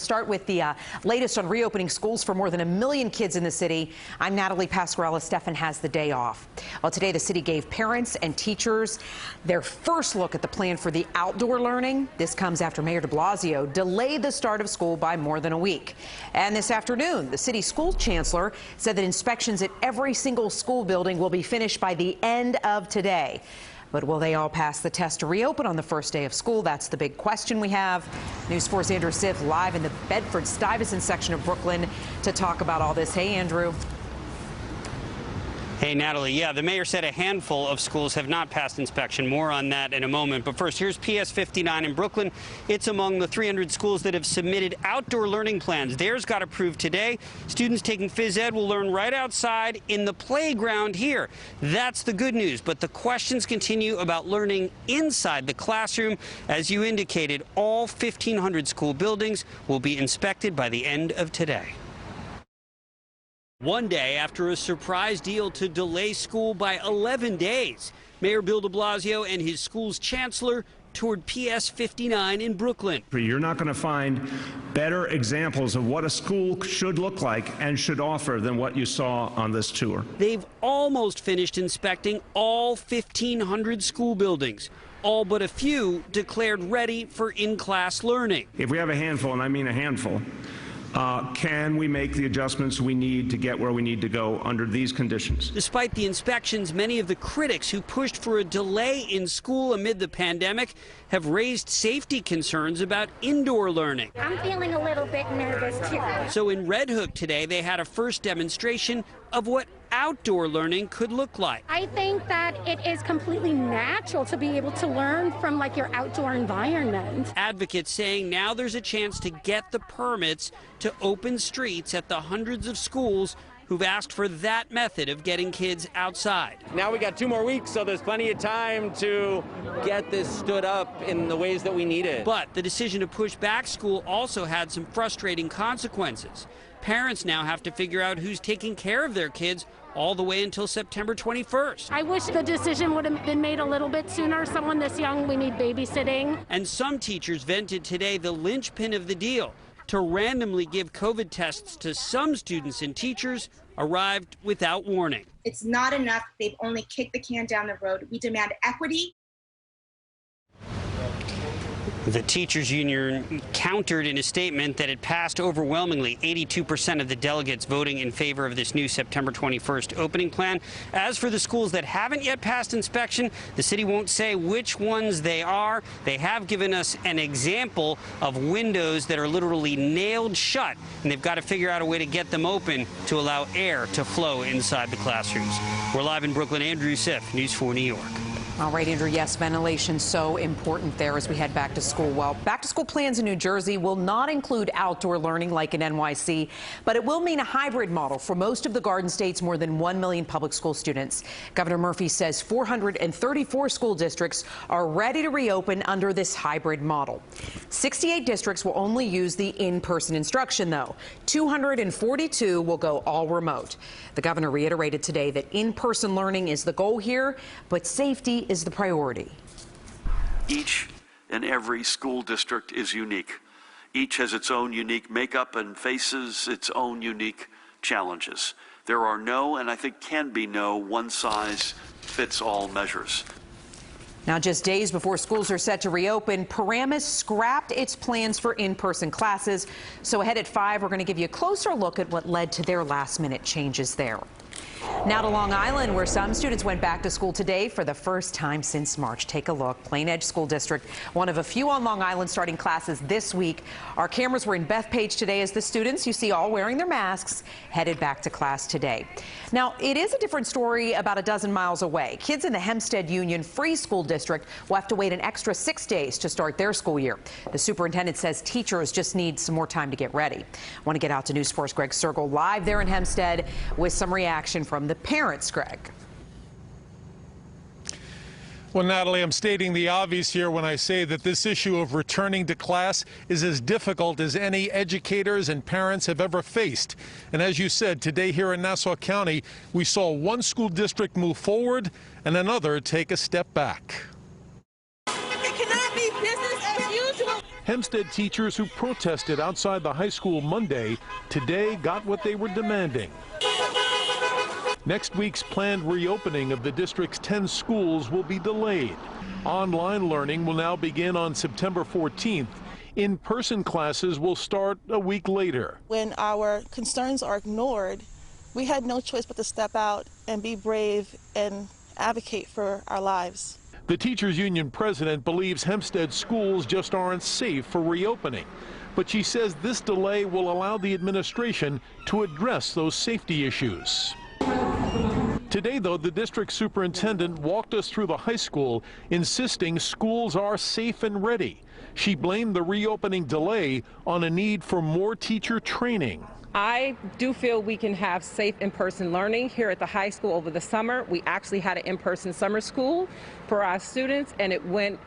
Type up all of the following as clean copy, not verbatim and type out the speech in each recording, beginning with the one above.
start with the latest on reopening schools for more than 1 million kids in the city. I'm Natalie Pasquarella. Stefan has the day off. Well, today the city gave parents and teachers their first look at the plan for the outdoor learning. This comes after Mayor de Blasio delayed the start of school by more than a week. And this afternoon, the city school chancellor said that inspections at every single school building will be finished by the end of today. But will they all pass the test to reopen on the first day of school? That's the big question we have. News 4's Andrew Siff live in the Bedford-Stuyvesant section of Brooklyn to talk about all this. Hey, Andrew. Hey, Natalie. Yeah, the mayor said a handful of schools have not passed inspection. More on that in a moment. But first, here's PS 59 in Brooklyn. It's among the 300 schools that have submitted outdoor learning plans. Theirs got approved today. Students taking phys ed will learn right outside in the playground here. That's the good news. But the questions continue about learning inside the classroom. As you indicated, all 1,500 school buildings will be inspected by the end of today. One day after a surprise deal to delay school by 11 days, Mayor Bill de Blasio and his school's chancellor toured PS 59 in Brooklyn. You're not going to find better examples of what a school should look like and should offer than what you saw on this tour. They've almost finished inspecting all 1,500 school buildings. All but a few declared ready for in-class learning. If we have a handful, and I mean a handful, can we make the adjustments we need to get where we need to go under these conditions? Despite the inspections, many of the critics who pushed for a delay in school amid the pandemic have raised safety concerns about indoor learning. I'm feeling a little bit nervous, too. So in Red Hook today, they had a first demonstration of what outdoor learning could look like. I think that it is completely natural to be able to learn from your outdoor environment. Advocates saying now there's a chance to get the permits to open streets at the hundreds of schools who've asked for that method of getting kids outside. Now we got 2 more weeks, so there's plenty of time to get this stood up in the ways that we need it. But the decision to push back school also had some frustrating consequences. Parents now have to figure out who's taking care of their kids all the way until September 21st. I wish the decision would have been made a little bit sooner. Someone this young, we need babysitting. And some teachers vented today the linchpin of the deal. To randomly give COVID tests to some students and teachers arrived without warning. It's not enough. They've only kicked the can down the road. We demand equity. The teachers union countered in a statement that it passed overwhelmingly, 82% of the delegates voting in favor of this new September 21st opening plan. As for the schools that haven't yet passed inspection, the city won't say which ones they are. They have given us an example of windows that are literally nailed shut, and they've got to figure out a way to get them open to allow air to flow inside the classrooms. We're live in Brooklyn. Andrew Siff, News 4 New York. All right, Andrew, yes, ventilation so important there as we head back to school. Well, back to school plans in New Jersey will not include outdoor learning like in NYC, but it will mean a hybrid model for most of the Garden State's more than 1 million public school students. Governor Murphy says 434 school districts are ready to reopen under this hybrid model. 68 districts will only use the in-person instruction, though. 242 will go all remote. The governor reiterated today that in-person learning is the goal here, but safety is the priority. Each and every school district is unique. Each has its own unique makeup and faces its own unique challenges. There are no, and I think can be no, one-size-fits-all measures. Now, just days before schools are set to reopen, Paramus scrapped its plans for in-person classes. So ahead at 5, we're going to give you a closer look at what led to their last-minute changes there. Now to Long Island, where some students went back to school today for the first time since March. Take a look. Plain Edge School District, one of a few on Long Island starting classes this week. Our cameras were in Bethpage today as the students, you see, all wearing their masks, headed back to class today. Now, it is a different story about a dozen miles away. Kids in the Hempstead Union Free School District will have to wait an extra 6 days to start their school year. The superintendent says teachers just need some more time to get ready. I want to get out to News 4's Greg Sergel live there in Hempstead with some reaction from the parents, Greg. Well, Natalie, I'm stating the obvious here when I say that this issue of returning to class is as difficult as any educators and parents have ever faced. And as you said, today here in Nassau County, we saw one school district move forward and another take a step back. It cannot be business as usual. Hempstead teachers who protested outside the high school Monday today got what they were demanding. Next week's planned reopening of the district's 10 schools will be delayed. Online learning will now begin on September 14th. In-person classes will start a week later. When our concerns are ignored, we had no choice but to step out and be brave and advocate for our lives. The teachers union president believes Hempstead schools just aren't safe for reopening. But she says this delay will allow the administration to address those safety issues. Today, though, the district superintendent walked us through the high school, insisting schools are safe and ready. She blamed the reopening delay on a need for more teacher training. I do feel we can have safe in-person learning here at the high school over the summer. We actually had an in-person summer school for our students, and it went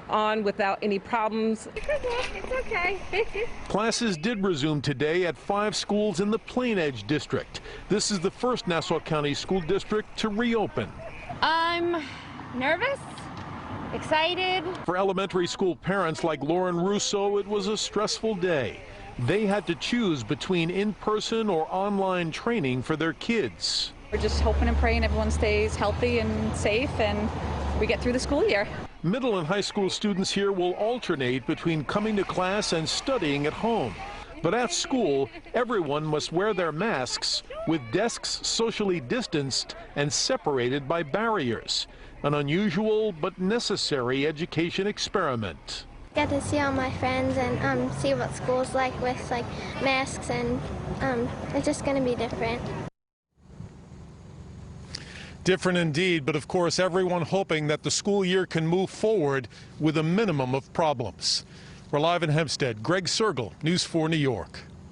on without any problems. It's okay. Classes did resume today at 5 schools in the Plain Edge district. This is the first Nassau County school district to reopen. I'm nervous, excited. For elementary school parents like Lauren Russo, it was a stressful day. They had to choose between in-person or online training for their kids. We're just hoping and praying everyone stays healthy and safe and we get through the school year. Middle and high school students here will alternate between coming to class and studying at home. But at school, everyone must wear their masks with desks socially distanced and separated by barriers. An unusual but necessary education experiment. Get to see all my friends and see what school's like with masks, and it's just going to be different. Different indeed, but of course everyone hoping that the school year can move forward with a minimum of problems. We're live in Hempstead. Greg Sergel, News 4 New York.